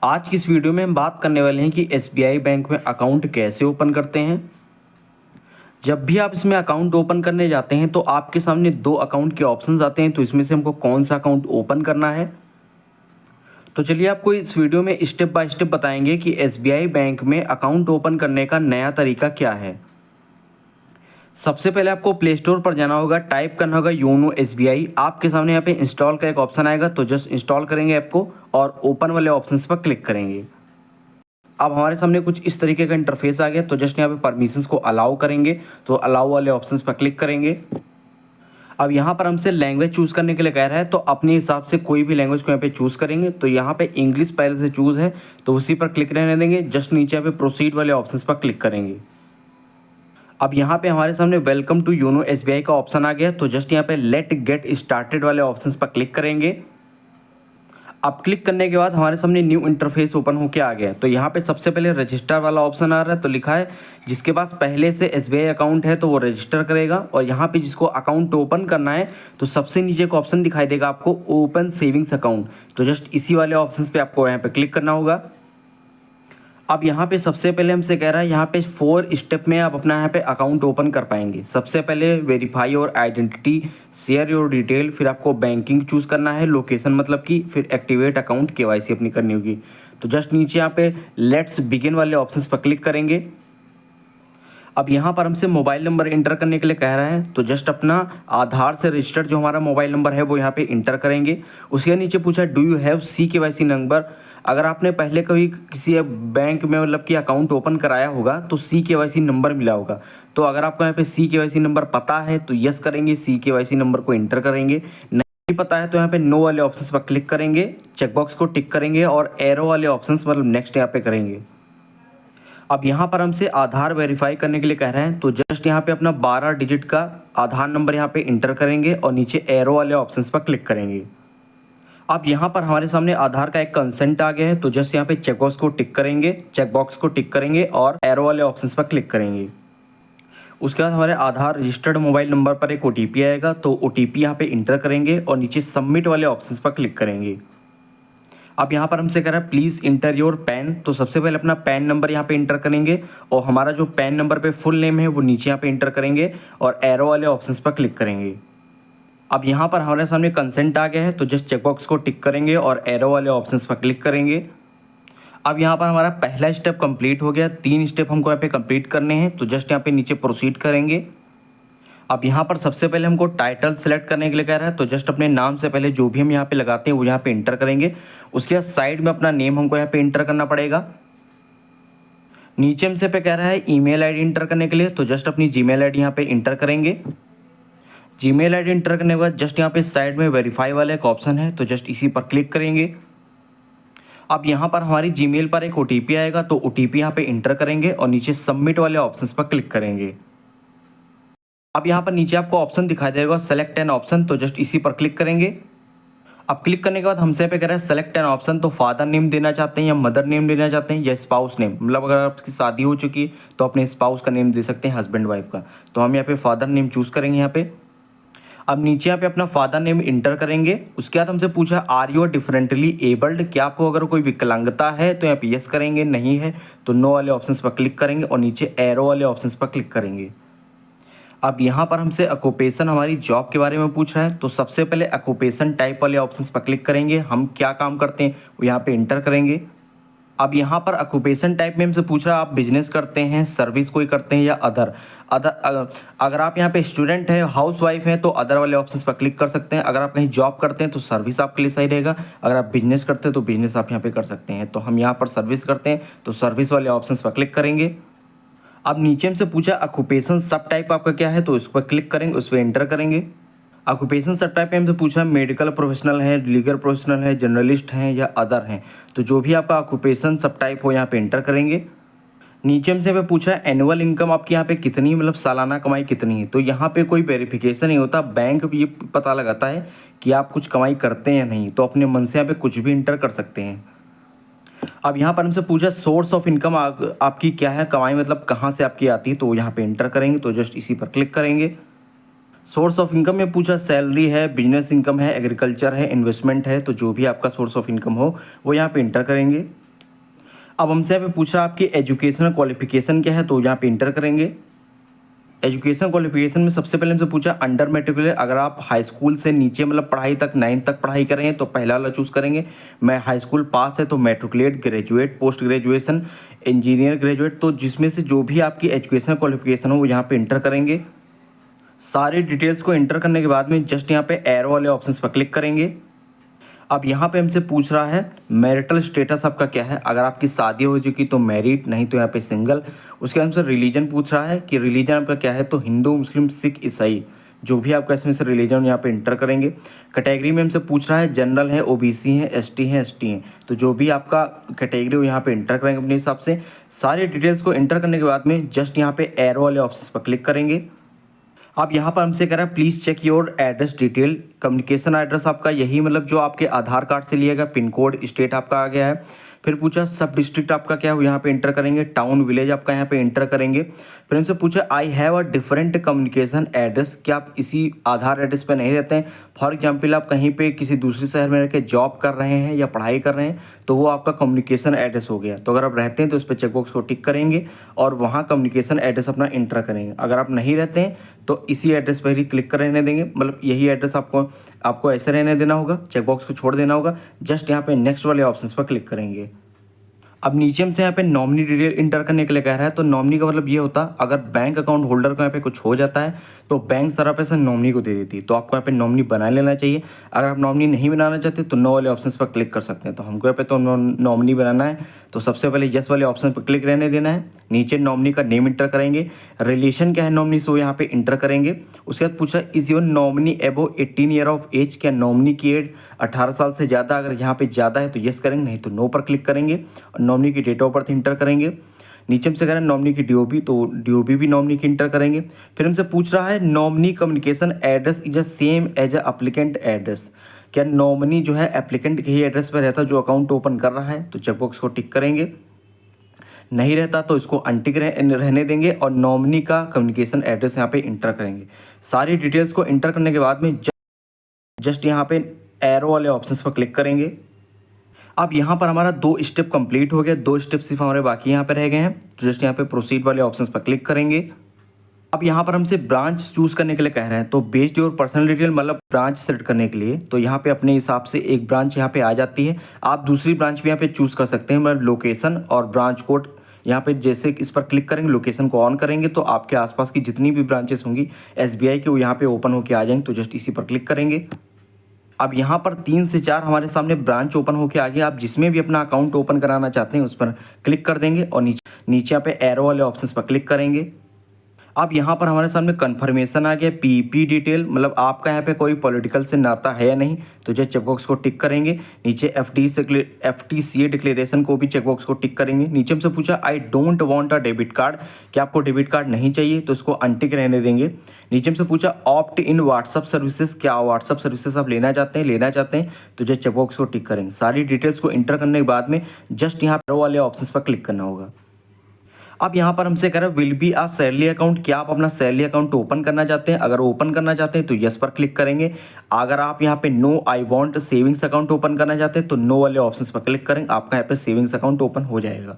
आज की इस वीडियो में हम बात करने वाले हैं कि एसबीआई बैंक में अकाउंट कैसे ओपन करते हैं। जब भी आप इसमें अकाउंट ओपन करने जाते हैं तो आपके सामने दो अकाउंट के ऑप्शंस आते हैं, तो इसमें से हमको कौन सा अकाउंट ओपन करना है। तो चलिए आपको इस वीडियो में स्टेप बाय स्टेप बताएंगे कि एसबीआई बैंक में अकाउंट ओपन करने का नया तरीका क्या है। सबसे पहले आपको प्ले स्टोर पर जाना होगा, टाइप करना होगा योनो एसबीआई। आपके सामने यहाँ पे इंस्टॉल का एक ऑप्शन आएगा, तो जस्ट इंस्टॉल करेंगे ऐप को और ओपन वाले ऑप्शन पर क्लिक करेंगे। अब हमारे सामने कुछ इस तरीके का इंटरफेस आ गया, तो जस्ट यहाँ पे परमिशंस को अलाउ करेंगे, तो अलाउ वाले ऑप्शंस पर क्लिक करेंगे। अब यहाँ पर हमसे लैंग्वेज चूज़ करने के लिए कह रहा है, तो अपने हिसाब से कोई भी लैंग्वेज को यहाँ पे चूज़ करेंगे। तो यहाँ पे इंग्लिश पहले से चूज़ है, तो उसी पर क्लिक रहने देंगे। जस्ट नीचे यहाँ पे प्रोसीड वाले ऑप्शंस पर क्लिक करेंगे। अब यहाँ पे हमारे सामने वेलकम टू योनो एसबीआई का ऑप्शन आ गया, तो जस्ट यहाँ पे लेट गेट स्टार्टेड वाले ऑप्शंस पर क्लिक करेंगे। अब क्लिक करने के बाद हमारे सामने न्यू इंटरफेस ओपन होकर आ गया। तो यहाँ पे सबसे पहले रजिस्टर वाला ऑप्शन आ रहा है, तो लिखा है जिसके पास पहले से एसबीआई अकाउंट है तो वो रजिस्टर करेगा। और यहाँ पे जिसको अकाउंट ओपन करना है तो सबसे नीचे एक ऑप्शन दिखाई देगा आपको, ओपन सेविंग्स अकाउंट। तो जस्ट इसी वाले ऑप्शन पे आपको यहाँ पे क्लिक करना होगा। अब यहाँ पे सबसे पहले हमसे कह रहा है, यहाँ पे 4 स्टेप में आप अपना यहाँ पे अकाउंट ओपन कर पाएंगे। सबसे पहले verify your identity, share your detail, फिर आपको बैंकिंग चूज़ करना है, लोकेशन मतलब कि, फिर एक्टिवेट अकाउंट केवाईसी अपनी करनी होगी। तो जस्ट नीचे यहाँ पे लेट्स बिगिन वाले ऑप्शन पर क्लिक करेंगे। अब यहाँ पर हमसे मोबाइल नंबर इंटर करने के लिए कह रहा है, तो जस्ट अपना आधार से रजिस्टर्ड जो हमारा मोबाइल नंबर है वो यहाँ पे इंटर करेंगे। उसके नीचे पूछा do you have C KYC number. अगर आपने पहले कभी किसी बैंक में मतलब कि अकाउंट ओपन कराया होगा तो सी केवाईसी नंबर मिला होगा। तो अगर आपको यहाँ पे सी केवाईसी नंबर पता है तो यस करेंगे, सी केवाईसी नंबर को इंटर करेंगे। नहीं पता है तो यहाँ पे नो वाले ऑप्शन पर क्लिक करेंगे, चेकबॉक्स को टिक करेंगे और एरो वाले ऑप्शन मतलब नेक्स्ट यहाँ पे करेंगे। अब यहाँ पर हमसे आधार वेरीफाई करने के लिए कह रहे हैं, तो जस्ट यहाँ पे अपना 12 डिजिट का आधार नंबर यहाँ पे इंटर करेंगे और नीचे एरो वाले ऑप्शंस पर क्लिक करेंगे। अब यहाँ पर हमारे सामने आधार का एक कंसेंट आ गया है, तो जस्ट यहाँ पे चेकबॉक्स को टिक करेंगे, चेकबॉक्स को टिक करेंगे और एरो वाले ऑप्शंस पर क्लिक करेंगे। उसके बाद हमारे आधार रजिस्टर्ड मोबाइल नंबर पर एक OTP आएगा, तो OTP यहाँ पे इंटर करेंगे और नीचे सबमिट वाले ऑप्शंस पर क्लिक करेंगे। अब यहाँ पर हमसे कह रहा है प्लीज़ इंटर योर पैन, तो सबसे पहले अपना पैन नंबर यहाँ पे इंटर करेंगे और हमारा जो पैन नंबर पे फुल नेम है वो नीचे यहाँ पे इंटर करेंगे और एरो वाले ऑप्शंस पर क्लिक करेंगे। अब यहाँ पर हमारे सामने कंसेंट आ गया है, तो जस्ट चेकबॉक्स को टिक करेंगे और एरो वाले ऑप्शंस पर क्लिक करेंगे। अब यहाँ पर हमारा पहला स्टेप कंप्लीट हो गया, 3 स्टेप हमको यहाँ पे कंप्लीट करने हैं, तो जस्ट यहाँ पे नीचे प्रोसीड करेंगे। अब यहाँ पर सबसे पहले हमको टाइटल सेलेक्ट करने के लिए कह रहा है, तो जस्ट अपने नाम से पहले जो भी हम यहाँ पे लगाते हैं वो यहाँ पे इंटर करेंगे। उसके बाद साइड में अपना नेम हमको यहाँ पे इंटर करना पड़ेगा। नीचे हमसे पे कह रहा है ईमेल आईडी इंटर करने के लिए, तो जस्ट अपनी जीमेल आईडी यहाँ पे इंटर करेंगे। जीमेल आईडी इंटर करने के बाद जस्ट यहाँ पे साइड में वेरीफाई वाला एक ऑप्शन है, तो जस्ट इसी पर क्लिक करेंगे। अब यहाँ पर हमारी जीमेल पर एक OTP आएगा, तो OTP यहाँ पे इंटर करेंगे और नीचे सबमिट वाले ऑप्शन पर क्लिक करेंगे। अब यहाँ पर नीचे आपको ऑप्शन दिखाई देगा सेलेक्ट एन ऑप्शन, तो जस्ट इसी पर क्लिक करेंगे। अब क्लिक करने के बाद हमसे पे कह रहा है सेलेक्ट एन ऑप्शन, तो फादर नेम देना चाहते हैं या मदर नेम देना चाहते हैं या स्पाउस नेम, मतलब अगर आपकी शादी हो चुकी है तो अपने स्पाउस का नेम दे सकते हैं, हस्बैंड वाइफ का। तो हम यहाँ पे फादर नेम चूज़ करेंगे यहाँ पे। अब नीचे यहाँ पे अपना फादर नेम इंटर करेंगे। उसके बाद हमसे पूछा आर यू डिफरेंटली एबल्ड, क्या आपको अगर कोई विकलांगता है तो यहाँ पे यस करेंगे, नहीं है तो नो वाले ऑप्शन पर क्लिक करेंगे और नीचे एरो वाले ऑप्शन पर क्लिक करेंगे। अब यहाँ पर हमसे ऑक्यूपेशन हमारी जॉब के बारे में पूछ रहा है, तो सबसे पहले ऑक्यूपेशन टाइप वाले ऑप्शंस पर क्लिक करेंगे, हम क्या काम करते हैं वो यहाँ पे इंटर करेंगे। अब यहाँ पर ऑक्यूपेशन टाइप में हमसे पूछ रहा है आप बिजनेस करते हैं, सर्विस कोई करते हैं या अदर। अगर आप यहाँ पे स्टूडेंट हैं, हाउस वाइफ हैं तो अदर वाले ऑप्शंस पर क्लिक कर सकते हैं। अगर आप कहीं जॉब करते हैं तो सर्विस आपके लिए सही रहेगा। अगर आप बिजनेस करते हैं तो बिजनेस आप यहाँ पे कर सकते हैं। तो हम यहाँ पर सर्विस करते हैं तो सर्विस वाले ऑप्शंस पर क्लिक करेंगे। अब नीचे हमसे पूछा ऑक्यूपेशन सब टाइप आपका क्या है, तो उस पर क्लिक करेंगे, उस पर एंटर करेंगे। ऑक्यूपेशन सब टाइप में हमसे पूछा मेडिकल प्रोफेशनल है, लीगल प्रोफेशनल है, जर्नलिस्ट हैं या अदर हैं। तो जो भी आपका ऑक्यूपेशन सब टाइप हो यहाँ पे एंटर करेंगे। नीचे हमसे पे पूछा एनुअल इनकम आपकी यहाँ पे कितनी, मतलब सालाना कमाई कितनी है। तो यहाँ पे कोई वेरिफिकेशन नहीं होता, बैंक ये पता लगाता है कि आप कुछ कमाई करते हैं या नहीं, तो अपने मन से यहाँ पे कुछ भी इंटर कर सकते हैं। अब यहाँ पर हमसे पूछा सोर्स ऑफ इनकम आपकी क्या है, कमाई मतलब कहाँ से आपकी आती है, तो यहाँ पे इंटर करेंगे, तो जस्ट इसी पर क्लिक करेंगे। सोर्स ऑफ इनकम में पूछा सैलरी है, बिजनेस इनकम है, एग्रीकल्चर है, इन्वेस्टमेंट है, तो जो भी आपका सोर्स ऑफ इनकम हो वो यहाँ पे इंटर करेंगे। अब हमसे यहाँ पे पूछ रहा है आपकी एजुकेशनल क्वालिफिकेशन क्या है, तो यहाँ पे इंटर करेंगे। एजुकेशन क्वालिफिकेशन में सबसे पहले हमसे पूछा अंडर मेट्रिकुलर, अगर आप हाई स्कूल से नीचे मतलब पढ़ाई तक 9th तक पढ़ाई करेंगे तो पहला वाला चूज़ करेंगे। मैं हाई स्कूल पास है तो matriculate, graduate, post graduation, engineer graduate, तो जिसमें से जो भी आपकी एजुकेशनल क्वालिफिकेशन हो वो यहाँ पे इंटर करेंगे। सारी डिटेल्स को इंटर करने के बाद में जस्ट यहाँ पे एरो वाले ऑप्शंस पर क्लिक करेंगे। अब यहाँ पे हमसे पूछ रहा है मैरिटल स्टेटस आपका क्या है, अगर आपकी शादी हो चुकी तो मैरिड, नहीं तो यहाँ पे सिंगल। उसके बाद हमसे रिलीजन पूछ रहा है कि रिलीजन आपका क्या है, तो हिंदू, मुस्लिम, सिख, ईसाई, जो भी आपका इसमें से रिलीजन यहाँ पे इंटर करेंगे। कैटेगरी में हमसे पूछ रहा है जनरल है, ओबीसी है, एसटी है, एसटी है, तो जो भी आपका कैटेगरी हो यहाँ पे इंटर करेंगे अपने हिसाब से। सारी डिटेल्स को इंटर करने के बाद में जस्ट यहाँ पे एरो वाले ऑप्शन पर क्लिक करेंगे। अब यहाँ पर हमसे कह रहा है please check your address detail, communication address आपका यही मतलब जो आपके आधार कार्ड से लिया गया, पिन कोड, स्टेट आपका आ गया है। फिर पूछा सब डिस्ट्रिक्ट आपका क्या हो, यहाँ पे इंटर करेंगे। टाउन, विलेज आपका यहाँ पे इंटर करेंगे। फिर हमसे पूछा I have a different communication address, क्या आप इसी आधार एड्रेस पे नहीं रहते हैं। फॉर एग्जाम्पल आप कहीं पे किसी दूसरे शहर में रह के जॉब कर रहे हैं या पढ़ाई कर रहे हैं तो वो आपका कम्युनिकेशन एड्रेस हो गया। तो अगर आप रहते हैं तो उस पर चेकबॉक्स को टिक करेंगे और वहाँ कम्युनिकेशन एड्रेस अपना इंटर करेंगे। अगर आप नहीं रहते हैं तो इसी एड्रेस पर ही क्लिक कर रहने देंगे, मतलब यही एड्रेस आपको ऐसे रहने देना होगा, चेकबॉक्स को छोड़ देना होगा। जस्ट यहाँ पे नेक्स्ट वाले ऑप्शन पर क्लिक करेंगे। अब नीचे हमसे यहाँ पे नॉमिनी डिटेल इंटर करने के लिए कह रहा है, तो नॉमिनी का मतलब ये होता है अगर बैंक अकाउंट होल्डर को यहाँ पे कुछ हो जाता है तो बैंक सारा पैसा नॉमिनी को दे देती है, तो आपको यहाँ पे नॉमिनी बना लेना चाहिए। अगर आप नॉमिनी नहीं बनाना चाहते तो नो वाले ऑप्शन पर क्लिक कर सकते हैं। तो हमको यहाँ पे तो नॉमिनी बनाना है, तो सबसे पहले यस वाले ऑप्शन पर क्लिक रहने देना है। नीचे नॉमिनी का नेम इंटर करेंगे, रिलेशन क्या है नॉमिनी से वो यहाँ पे इंटर करेंगे। उसके बाद पूछा is your nominee above 18 year of age, क्या नॉमिनी की एज 18 साल से ज़्यादा, अगर यहाँ पे ज़्यादा है तो यस करेंगे, नहीं तो नो पर क्लिक करेंगे। और नॉमिनी की डेट ऑफ बर्थ इंटर करेंगे। नीचे हमसे कह रहा है नॉमिनी की डीओबी, तो डीओबी भी नॉमिनी की इंटर करेंगे। फिर हमसे पूछ रहा है nominee communication address is a same as a applicant address, क्या नॉमिनी जो है एप्लीकेंट के ही एड्रेस पर रहता है जो अकाउंट ओपन कर रहा है, तो चेकबॉक्स को टिक करेंगे। नहीं रहता तो इसको अनटिक रहने देंगे और नॉमिनी का कम्युनिकेशन एड्रेस यहाँ पे इंटर करेंगे। सारी डिटेल्स को इंटर करने के बाद में जस्ट यहाँ पे एरो वाले ऑप्शंस पर क्लिक करेंगे। अब यहाँ पर हमारा 2 स्टेप कंप्लीट हो गया, 2 स्टेप सिर्फ हमारे बाकी यहाँ पे रह गए हैं, तो जस्ट यहाँ पे प्रोसीड वाले ऑप्शंस पर क्लिक करेंगे। अब यहाँ पर हमसे ब्रांच चूज़ करने के लिए कह रहे हैं, तो बेस्ड योर पर्सनल डिटेल मतलब ब्रांच सेलेक्ट करने के लिए, तो यहाँ पे अपने हिसाब से एक ब्रांच यहाँ पे आ जाती है। आप दूसरी ब्रांच भी यहाँ पे चूज़ कर सकते हैं, मतलब लोकेशन और ब्रांच कोड यहाँ पे जैसे इस पर क्लिक करेंगे, लोकेशन को ऑन करेंगे तो आपके आसपास की जितनी भी ब्रांचेस होंगी एसबीआई की वो यहाँ पे ओपन होकर आ जाएंगे, तो जस्ट इसी पर क्लिक करेंगे। अब यहाँ पर 3 से 4 हमारे सामने ब्रांच ओपन होके आ गया। आप जिसमें भी अपना अकाउंट ओपन कराना चाहते हैं उस पर क्लिक कर देंगे और नीचे यहाँ पे एरो वाले ऑप्शंस पर क्लिक करेंगे। अब यहाँ पर हमारे सामने कन्फर्मेशन आ गया, पीपी डिटेल, मतलब आपका यहाँ पे कोई पॉलिटिकल से नाता है या नहीं, तो जो चेकबॉक्स को टिक करेंगे। नीचे एफटीसीए डिक्लेरेशन को भी चेकबॉक्स को टिक करेंगे। नीचे हमसे पूछा I don't want a debit card, क्या आपको डेबिट कार्ड नहीं चाहिए, तो इसको अनटिक रहने देंगे। नीचे हमसे पूछा ऑप्ट इन व्हाट्सअप सर्विसेज, क्या व्हाट्सअप सर्विसेज आप लेना चाहते हैं, तो जो चेकबॉक्स को टिक करेंगे। सारी डिटेल्स को इंटर करने के बाद में जस्ट यहाँ पर वाले ऑप्शन पर क्लिक करना होगा। अब यहाँ पर हमसे कह रहा है will be a salary account, क्या आप अपना सैलरी अकाउंट ओपन करना चाहते हैं, अगर ओपन करना चाहते हैं तो यस पर क्लिक करेंगे। अगर आप यहाँ पे no I want savings account open करना चाहते हैं तो नो वाले ऑप्शंस पर क्लिक करेंगे, आपका यहाँ पे सेविंग्स अकाउंट ओपन हो जाएगा।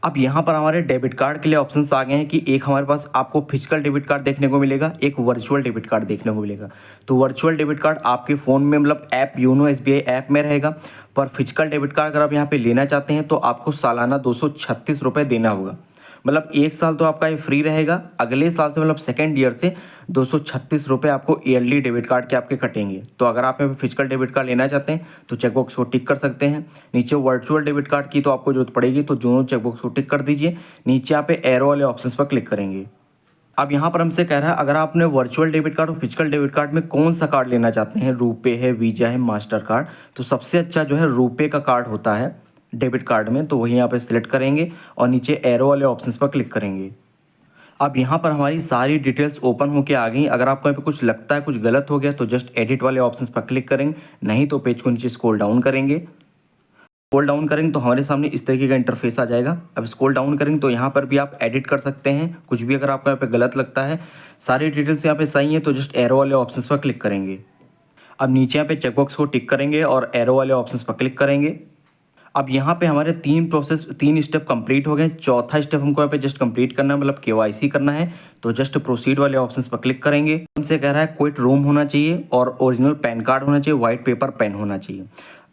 अब यहाँ पर हमारे डेबिट कार्ड के लिए ऑप्शंस आ गए हैं कि एक हमारे पास आपको फिजिकल डेबिट कार्ड देखने को मिलेगा, एक वर्चुअल डेबिट कार्ड देखने को मिलेगा। तो वर्चुअल डेबिट कार्ड आपके फ़ोन में मतलब ऐप योनो एसबीआई ऐप में रहेगा, पर फिजिकल डेबिट कार्ड अगर आप यहाँ पे लेना चाहते हैं तो आपको सालाना 236 रुपये देना होगा। मतलब 1 साल तो आपका ये फ्री रहेगा, अगले साल से मतलब सेकेंड ईयर से 236 रुपये आपको ईयरली डेबिट कार्ड के आपके कटेंगे। तो अगर आप यहाँ पे फिजिकल डेबिट कार्ड लेना चाहते हैं तो चेकबॉक्स को टिक कर सकते हैं। नीचे वर्चुअल डेबिट कार्ड की तो आपको जरूरत पड़ेगी, तो दोनों चेकबॉक्स को टिक कर दीजिए। नीचे यहाँ पे एरो वाले ऑप्शन पर क्लिक करेंगे। अब यहाँ पर हमसे कह रहा है अगर आपने वर्चुअल डेबिट कार्ड और फिजिकल डेबिट कार्ड में कौन सा कार्ड लेना चाहते हैं, रुपे है, वीजा है, मास्टर कार्ड, तो सबसे अच्छा जो है रुपे का कार्ड होता है डेबिट कार्ड में, तो वही यहाँ पे सिलेक्ट करेंगे और नीचे एरो वाले ऑप्शंस पर क्लिक करेंगे। अब यहाँ पर हमारी सारी डिटेल्स ओपन होके आ गई। अगर आपको यहाँ पे कुछ लगता है कुछ गलत हो गया तो जस्ट एडिट वाले ऑप्शंस पर क्लिक करेंगे, नहीं तो पेज को नीचे स्क्रॉल डाउन करेंगे। स्क्रॉल डाउन करेंगे तो हमारे सामने इस तरीके का इंटरफेस आ जाएगा। अब स्क्रॉल डाउन करेंगे तो यहाँ पर भी आप एडिट कर सकते हैं कुछ भी, अगर आपको यहाँ पे गलत लगता है। सारी डिटेल्स यहाँ पे सही है तो जस्ट एरो वाले ऑप्शंस पर क्लिक करेंगे। अब नीचे यहाँ पे चेकबॉक्स को टिक करेंगे और एरो वाले ऑप्शंस पर क्लिक करेंगे। अब यहाँ पे हमारे 3 स्टेप कंप्लीट हो गए। चौथा स्टेप हमको यहाँ पे जस्ट कंप्लीट करना है, मतलब केवाईसी करना है। तो जस्ट प्रोसीड वाले ऑप्शंस पर क्लिक करेंगे। हमसे कह रहा है क्विट रूम होना चाहिए और ओरिजिनल पैन कार्ड होना चाहिए, व्हाइट पेपर पेन होना चाहिए।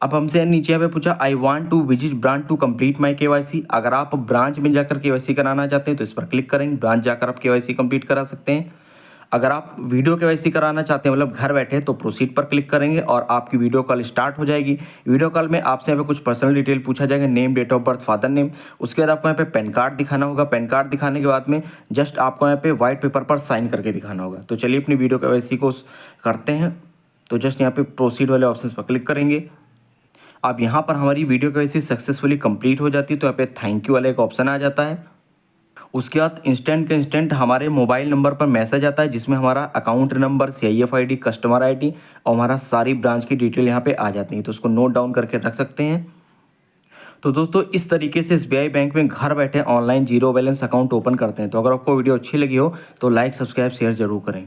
अब हमसे नीचे यहाँ पे पूछा I want to visit branch to complete my KYC. अगर आप ब्रांच में जाकर केवाईसी कराना चाहते हैं तो इस पर क्लिक करेंगे, ब्रांच जाकर आप केवाईसी कंप्लीट करा सकते हैं। अगर आप वीडियो केवाईसी कराना चाहते हैं, मतलब घर बैठे, तो प्रोसीड पर क्लिक करेंगे और आपकी वीडियो कॉल स्टार्ट हो जाएगी। वीडियो कॉल में आपसे यहाँ पे कुछ पर्सनल डिटेल पूछा जाएगा, name, date of birth, father name. उसके बाद आपको यहाँ पे पैन कार्ड दिखाना होगा। पैन कार्ड दिखाने के बाद में जस्ट आपको यहाँ पे व्हाइट पेपर पर साइन करके दिखाना होगा। तो चलिए अपनी वीडियो केवाईसी को करते हैं। तो जस्ट यहाँ पे प्रोसीड वाले ऑप्शन पर क्लिक करेंगे। अब यहाँ पर हमारी वीडियो केवाईसी सक्सेसफुली कंप्लीट हो जाती है। तो यहाँ पे थैंक यू वाला एक ऑप्शन आ जाता है। उसके बाद इंस्टेंट के इंस्टेंट हमारे मोबाइल नंबर पर मैसेज आता है, जिसमें हमारा account number, CIF ID, customer ID और हमारा सारी ब्रांच की डिटेल यहाँ पे आ जाती है। तो उसको नोट डाउन करके रख सकते हैं। तो दोस्तों इस तरीके से SBI बैंक में घर बैठे online zero balance account open करते हैं। तो अगर आपको वीडियो अच्छी लगी हो तो लाइक, सब्सक्राइब, शेयर जरूर करें।